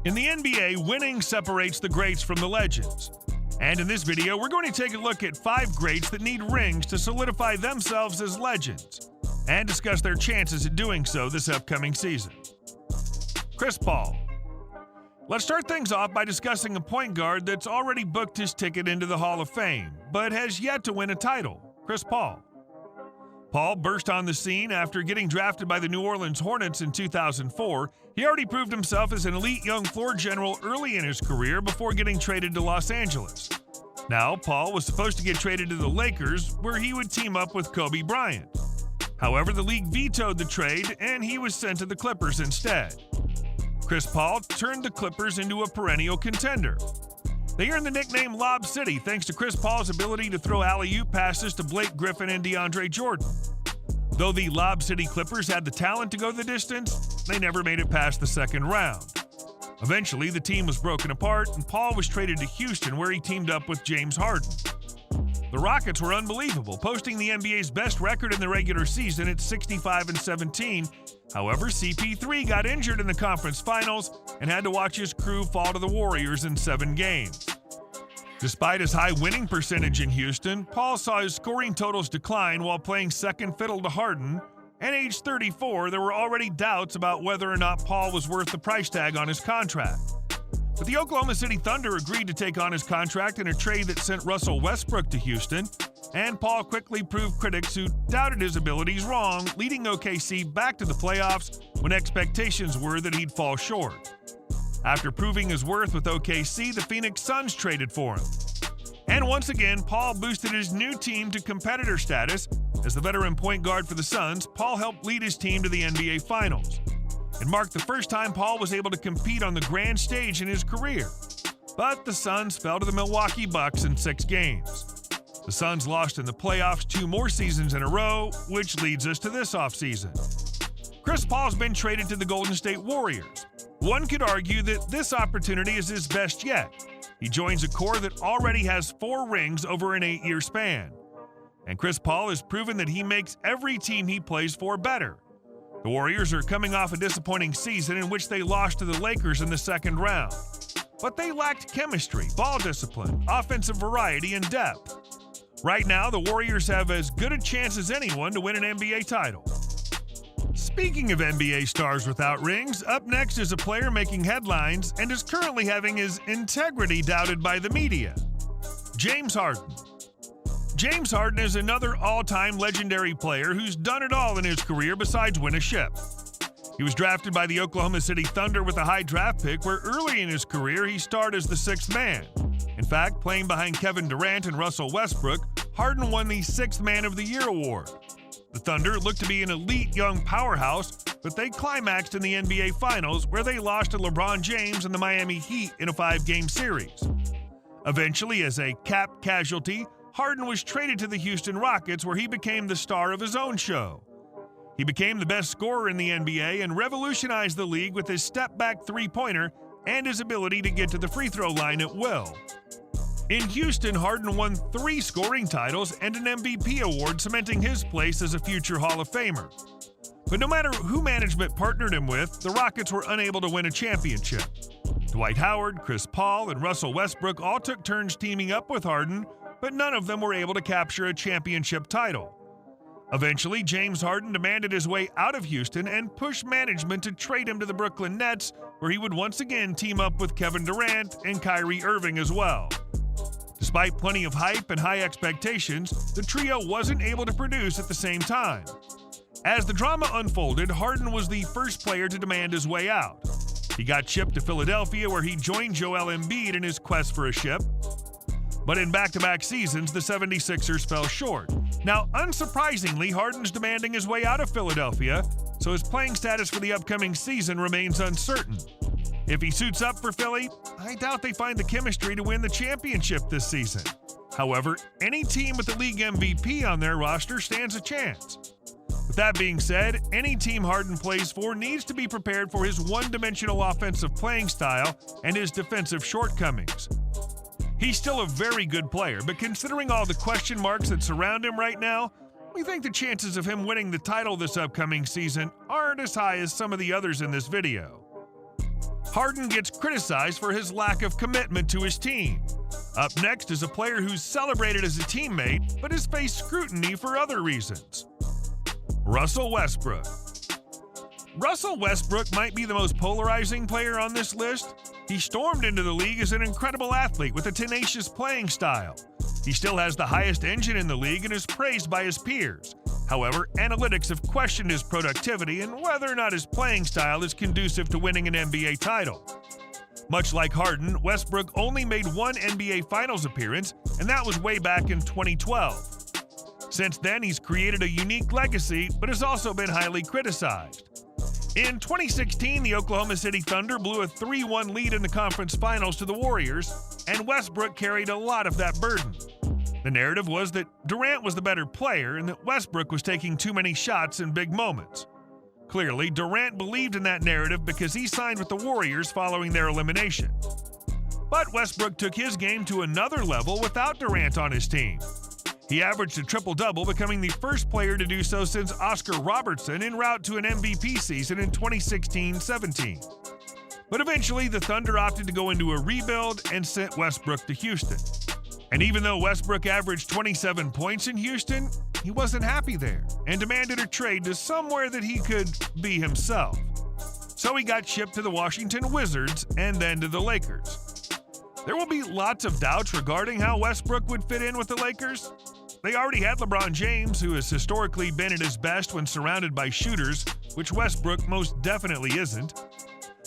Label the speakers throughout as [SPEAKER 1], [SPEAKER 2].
[SPEAKER 1] In the NBA, winning separates the greats from the legends. And in this video, we're going to take a look at 5 greats that need rings to solidify themselves as legends, and discuss their chances at doing so this upcoming season. Chris Paul. Let's start things off by discussing a point guard that's already booked his ticket into the Hall of Fame, but has yet to win a title, Chris Paul. Paul burst on the scene after getting drafted by the New Orleans Hornets in 2004. He already proved himself as an elite young floor general early in his career before getting traded to Los Angeles. Now, Paul was supposed to get traded to the Lakers, where he would team up with Kobe Bryant. However, the league vetoed the trade, and he was sent to the Clippers instead. Chris Paul turned the Clippers into a perennial contender. They earned the nickname Lob City thanks to Chris Paul's ability to throw alley-oop passes to Blake Griffin and DeAndre Jordan. Though the Lob City Clippers had the talent to go the distance, they never made it past the second round. Eventually, the team was broken apart, and Paul was traded to Houston, where he teamed up with James Harden. The Rockets were unbelievable, posting the NBA's best record in the regular season at 65-17. However, CP3 got injured in the conference finals and had to watch his crew fall to the Warriors in 7 games. Despite his high winning percentage in Houston, Paul saw his scoring totals decline while playing second fiddle to Harden. At age 34, there were already doubts about whether or not Paul was worth the price tag on his contract. But the Oklahoma City Thunder agreed to take on his contract in a trade that sent Russell Westbrook to Houston, and Paul quickly proved critics who doubted his abilities wrong, leading OKC back to the playoffs when expectations were that he'd fall short. After proving his worth with OKC, the Phoenix Suns traded for him. And once again, Paul boosted his new team to competitor status. As the veteran point guard for the Suns, Paul helped lead his team to the NBA Finals. It marked the first time Paul was able to compete on the grand stage in his career. But the Suns fell to the Milwaukee Bucks in 6 games. The Suns lost in the playoffs 2 more seasons in a row, which leads us to this offseason. Chris Paul's been traded to the Golden State Warriors. One could argue that this opportunity is his best yet. He joins a core that already has 4 rings over an 8-year span. And Chris Paul has proven that he makes every team he plays for better. The Warriors are coming off a disappointing season in which they lost to the Lakers in the second round. But they lacked chemistry, ball discipline, offensive variety, and depth. Right now, the Warriors have as good a chance as anyone to win an NBA title. Speaking of NBA stars without rings, up next is a player making headlines and is currently having his integrity doubted by the media. James Harden. James Harden is another all-time legendary player who's done it all in his career besides win a ship. He was drafted by the Oklahoma City Thunder with a high draft pick where early in his career he starred as the 6th man. In fact, playing behind Kevin Durant and Russell Westbrook, Harden won the 6th Man of the Year award. The Thunder looked to be an elite young powerhouse, but they climaxed in the NBA Finals where they lost to LeBron James and the Miami Heat in a 5-game series. Eventually, as a cap casualty, Harden was traded to the Houston Rockets, where he became the star of his own show. He became the best scorer in the NBA and revolutionized the league with his step-back three-pointer and his ability to get to the free throw line at will. In Houston, Harden won 3 scoring titles and an MVP award, cementing his place as a future Hall of Famer. But no matter who management partnered him with, the Rockets were unable to win a championship. Dwight Howard, Chris Paul, and Russell Westbrook all took turns teaming up with Harden, but none of them were able to capture a championship title. Eventually, James Harden demanded his way out of Houston and pushed management to trade him to the Brooklyn Nets, where he would once again team up with Kevin Durant and Kyrie Irving as well. Despite plenty of hype and high expectations, the trio wasn't able to produce at the same time. As the drama unfolded, Harden was the first player to demand his way out. He got shipped to Philadelphia, where he joined Joel Embiid in his quest for a ship. But in back-to-back seasons, the 76ers fell short. Now, unsurprisingly, Harden's demanding his way out of Philadelphia, so his playing status for the upcoming season remains uncertain. If he suits up for Philly, I doubt they find the chemistry to win the championship this season. However, any team with the league MVP on their roster stands a chance. With that being said, any team Harden plays for needs to be prepared for his one-dimensional offensive playing style and his defensive shortcomings. He's still a very good player, but considering all the question marks that surround him right now, we think the chances of him winning the title this upcoming season aren't as high as some of the others in this video. Harden gets criticized for his lack of commitment to his team. Up next is a player who's celebrated as a teammate but has faced scrutiny for other reasons. Russell Westbrook. Russell Westbrook might be the most polarizing player on this list. He stormed into the league as an incredible athlete with a tenacious playing style. He still has the highest engine in the league and is praised by his peers. However, analytics have questioned his productivity and whether or not his playing style is conducive to winning an NBA title. Much like Harden, Westbrook only made one NBA Finals appearance, and that was way back in 2012. Since then, he's created a unique legacy, but has also been highly criticized. In 2016, the Oklahoma City Thunder blew a 3-1 lead in the conference finals to the Warriors, and Westbrook carried a lot of that burden. The narrative was that Durant was the better player and that Westbrook was taking too many shots in big moments. Clearly, Durant believed in that narrative because he signed with the Warriors following their elimination. But Westbrook took his game to another level without Durant on his team. He averaged a triple-double, becoming the first player to do so since Oscar Robertson en route to an MVP season in 2016-17. But eventually, the Thunder opted to go into a rebuild and sent Westbrook to Houston. And even though Westbrook averaged 27 points in Houston, he wasn't happy there and demanded a trade to somewhere that he could be himself. So he got shipped to the Washington Wizards and then to the Lakers. There will be lots of doubts regarding how Westbrook would fit in with the Lakers. They already had LeBron James, who has historically been at his best when surrounded by shooters, which Westbrook most definitely isn't.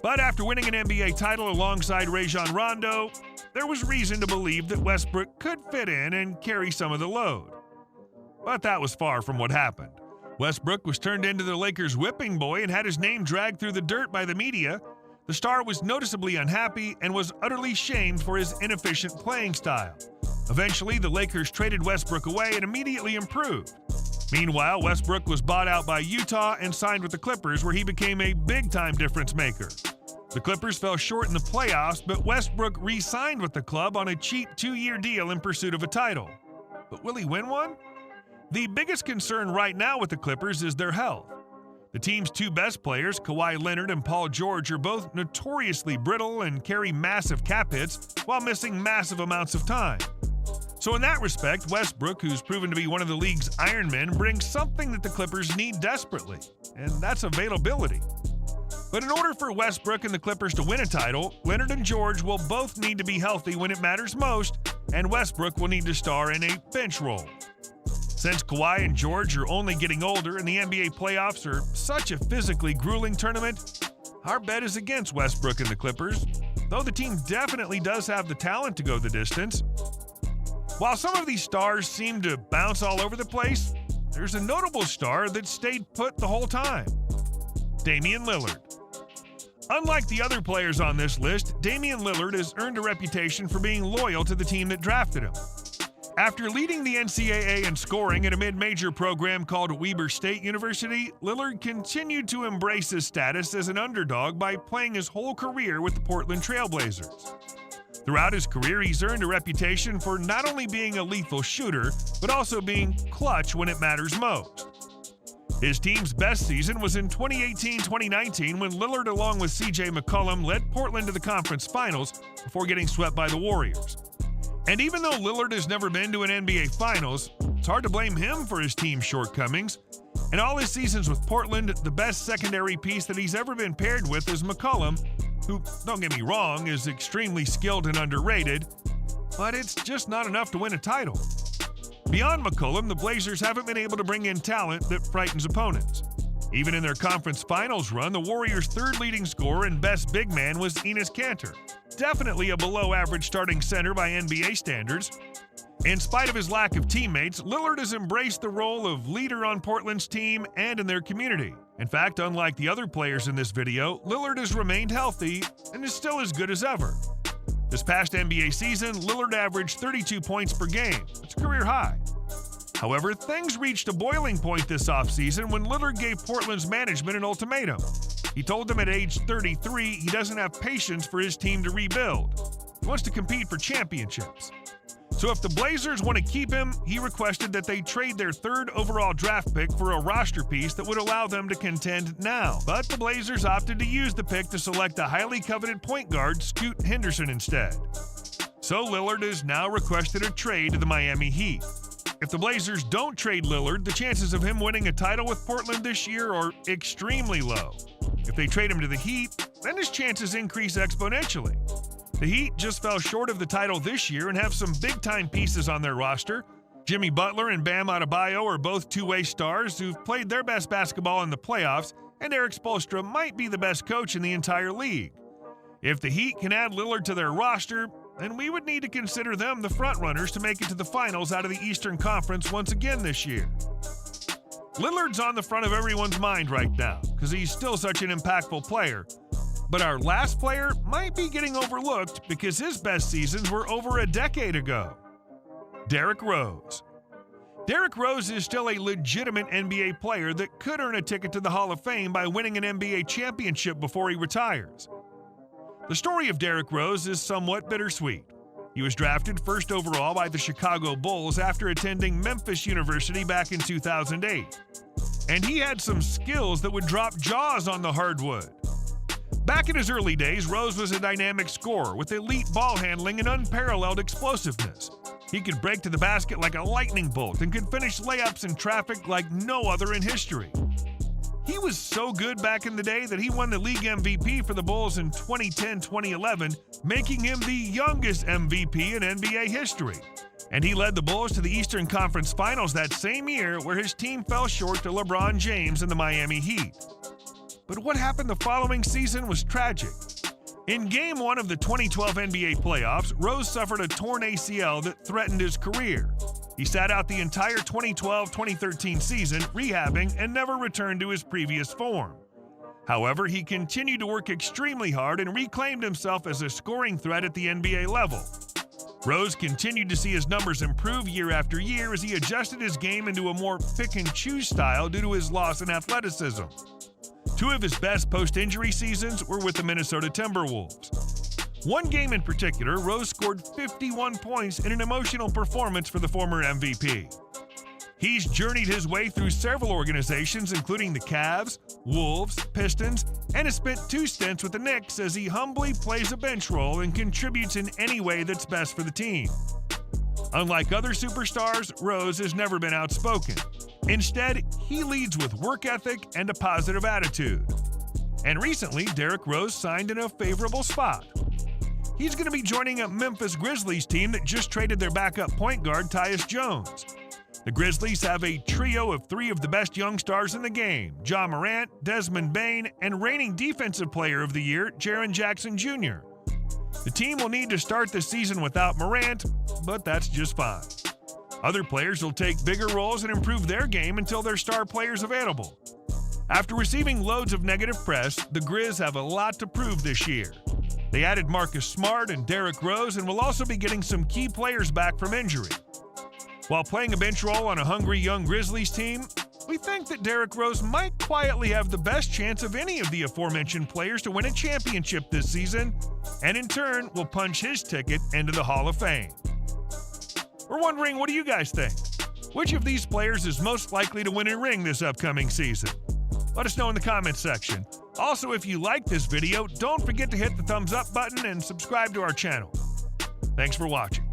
[SPEAKER 1] But after winning an NBA title alongside Rajon Rondo, there was reason to believe that Westbrook could fit in and carry some of the load. But that was far from what happened. Westbrook was turned into the Lakers' whipping boy and had his name dragged through the dirt by the media. The star was noticeably unhappy and was utterly shamed for his inefficient playing style. Eventually, the Lakers traded Westbrook away and immediately improved. Meanwhile, Westbrook was bought out by Utah and signed with the Clippers, where he became a big-time difference maker. The Clippers fell short in the playoffs, but Westbrook re-signed with the club on a cheap 2-year deal in pursuit of a title. But will he win one? The biggest concern right now with the Clippers is their health. The team's two best players, Kawhi Leonard and Paul George, are both notoriously brittle and carry massive cap hits while missing massive amounts of time. So in that respect, Westbrook, who's proven to be one of the league's Iron Men, brings something that the Clippers need desperately, and that's availability. But in order for Westbrook and the Clippers to win a title, Leonard and George will both need to be healthy when it matters most, and Westbrook will need to star in a bench role. Since Kawhi and George are only getting older and the NBA playoffs are such a physically grueling tournament, our bet is against Westbrook and the Clippers, though the team definitely does have the talent to go the distance. While some of these stars seem to bounce all over the place, there's a notable star that stayed put the whole time: Damian Lillard. Unlike the other players on this list, Damian Lillard has earned a reputation for being loyal to the team that drafted him. After leading the NCAA in scoring at a mid-major program called Weber State University, Lillard continued to embrace his status as an underdog by playing his whole career with the Portland Trail Blazers. Throughout his career, he's earned a reputation for not only being a lethal shooter, but also being clutch when it matters most. His team's best season was in 2018-2019 when Lillard, along with CJ McCollum, led Portland to the conference finals before getting swept by the Warriors. And even though Lillard has never been to an NBA Finals, it's hard to blame him for his team's shortcomings. In all his seasons with Portland, the best secondary piece that he's ever been paired with is McCollum, who, don't get me wrong, is extremely skilled and underrated, but it's just not enough to win a title. Beyond McCollum, the Blazers haven't been able to bring in talent that frightens opponents. Even in their conference finals run, the Warriors' third leading scorer and best big man was Enes Kanter, definitely a below-average starting center by NBA standards. In spite of his lack of teammates, Lillard has embraced the role of leader on Portland's team and in their community. In fact, unlike the other players in this video, Lillard has remained healthy and is still as good as ever. This past NBA season, Lillard averaged 32 points per game. It's a career high. However, things reached a boiling point this offseason when Lillard gave Portland's management an ultimatum. He told them at age 33 he doesn't have patience for his team to rebuild. He wants to compete for championships. So if the Blazers want to keep him, he requested that they trade their 3rd overall draft pick for a roster piece that would allow them to contend now. But the Blazers opted to use the pick to select a highly coveted point guard, Scoot Henderson, instead. So Lillard has now requested a trade to the Miami Heat. If the Blazers don't trade Lillard, the chances of him winning a title with Portland this year are extremely low. If they trade him to the Heat, then his chances increase exponentially. The Heat just fell short of the title this year and have some big-time pieces on their roster. Jimmy Butler and Bam Adebayo are both two-way stars who've played their best basketball in the playoffs, and Eric Spoelstra might be the best coach in the entire league. If the Heat can add Lillard to their roster, then we would need to consider them the frontrunners to make it to the finals out of the Eastern Conference once again this year. Lillard's on the front of everyone's mind right now because he's still such an impactful player. But our last player might be getting overlooked because his best seasons were over a decade ago. Derrick Rose. Derrick Rose is still a legitimate NBA player that could earn a ticket to the Hall of Fame by winning an NBA championship before he retires. The story of Derrick Rose is somewhat bittersweet. He was drafted 1st overall by the Chicago Bulls after attending Memphis University back in 2008. And he had some skills that would drop jaws on the hardwood. Back in his early days, Rose was a dynamic scorer with elite ball handling and unparalleled explosiveness. He could break to the basket like a lightning bolt and could finish layups in traffic like no other in history. He was so good back in the day that he won the league MVP for the Bulls in 2010-2011, making him the youngest MVP in NBA history. And he led the Bulls to the Eastern Conference Finals that same year, where his team fell short to LeBron James and the Miami Heat. But what happened the following season was tragic. In Game 1 of the 2012 NBA playoffs, Rose suffered a torn ACL that threatened his career. He sat out the entire 2012-2013 season, rehabbing, and never returned to his previous form. However, he continued to work extremely hard and reclaimed himself as a scoring threat at the NBA level. Rose continued to see his numbers improve year after year as he adjusted his game into a more pick-and-choose style due to his loss in athleticism. 2 of his best post-injury seasons were with the Minnesota Timberwolves. One game in particular, Rose scored 51 points in an emotional performance for the former MVP. He's journeyed his way through several organizations, including the Cavs, Wolves, Pistons, and has spent 2 stints with the Knicks as he humbly plays a bench role and contributes in any way that's best for the team. Unlike other superstars, Rose has never been outspoken. Instead, he leads with work ethic and a positive attitude. And recently, Derrick Rose signed in a favorable spot. He's going to be joining a Memphis Grizzlies team that just traded their backup point guard, Tyus Jones. The Grizzlies have a trio of 3 of the best young stars in the game: Ja Morant, Desmond Bane, and reigning Defensive Player of the Year, Jaren Jackson Jr. The team will need to start the season without Morant, but that's just fine. Other players will take bigger roles and improve their game until their star player's available. After receiving loads of negative press, the Grizz have a lot to prove this year. They added Marcus Smart and Derrick Rose and will also be getting some key players back from injury. While playing a bench role on a hungry young Grizzlies team, we think that Derrick Rose might quietly have the best chance of any of the aforementioned players to win a championship this season, and in turn will punch his ticket into the Hall of Fame. We're wondering, what do you guys think? Which of these players is most likely to win a ring this upcoming season? Let us know in the comments section. Also, if you like this video, don't forget to hit the thumbs up button and subscribe to our channel. Thanks for watching.